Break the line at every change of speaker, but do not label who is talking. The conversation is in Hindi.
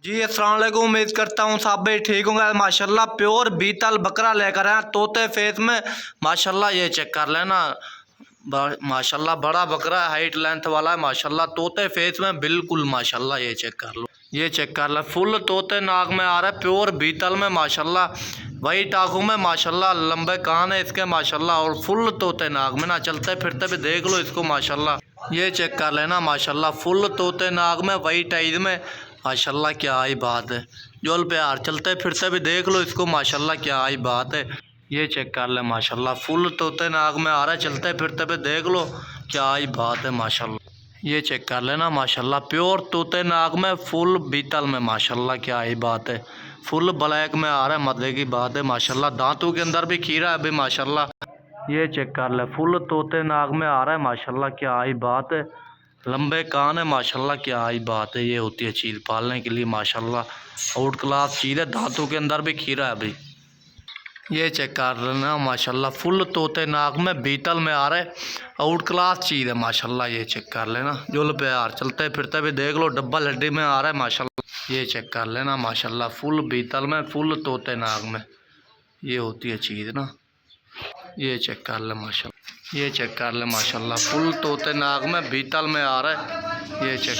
जी अस्सलाम वालेकुम। उम्मीद करता हूँ सब भी ठीक होंगे। माशाल्लाह प्योर बीतल बकरा लेकर आए तोते फेस में। माशाल्लाह ये चेक कर लेना। माशाल्लाह बड़ा बकरा है, हाइट लेंथ वाला है। माशाल्लाह तोते फेस में बिल्कुल माशाल्लाह ये चेक कर लो, ये चेक कर लो। फुल तोते नाक में आ रहा है, प्योर बीतल में माशाल्लाह। वही टाकू में माशाल्लाह, लंबे कान है इसके माशाल्लाह। और फुल तोते नाक में ना, चलते फिरते भी देख लो इसको माशाल्लाह। ये चेक कर लेना माशाल्लाह, फुल तोते नाक में, वही टाइज में माशाल्लाह। क्या आई बात है, जोल पे यार चलते फिरते भी देख लो इसको माशाल्लाह। क्या आई बात है, ये चेक कर ले माशाल्लाह। फुल तोते नाक में आ रहा है, चलते फिरते भी देख लो। क्या आई बात है माशाल्लाह। ये चेक कर लेना माशाल्लाह, प्योर तोते नाक में, फुल बीतल में माशाल्लाह। क्या आई बात है, फुल ब्लैक में आ रहा है, मजे की बात है माशाल्लाह। दांतों के अंदर भी खीरा है अभी माशाल्लाह। ये चेक कर ले, फुल तोते नाक में आ रहा है माशाल्लाह। क्या आई बात है, लंबे कान है माशाल्लाह। क्या आई बात है, ये होती है चीज़ पालने के लिए माशाल्लाह। आउट क्लास चीज़ है, दांतों के अंदर भी खीरा है अभी। ये चेक कर लेना माशाल्लाह, फुल तोते नाक में, बीतल में आ रहा है, आउट क्लास चीज़ है माशाल्लाह। ये चेक कर लेना, जुल पे यार चलते फिरते भी देख लो, डब्बल हड्डी में आ रहा है माशाल्लाह। ये चेक कर लेना माशाल्लाह, फुल बीतल में, फुल तोते नाक में, ये होती है चीज़ ना। ये चेक कर ले माशाल्लाह, ये चेक कर ले माशाल्लाह, फुल तोते नाक में, बीतल में आ रहा है। ये चेक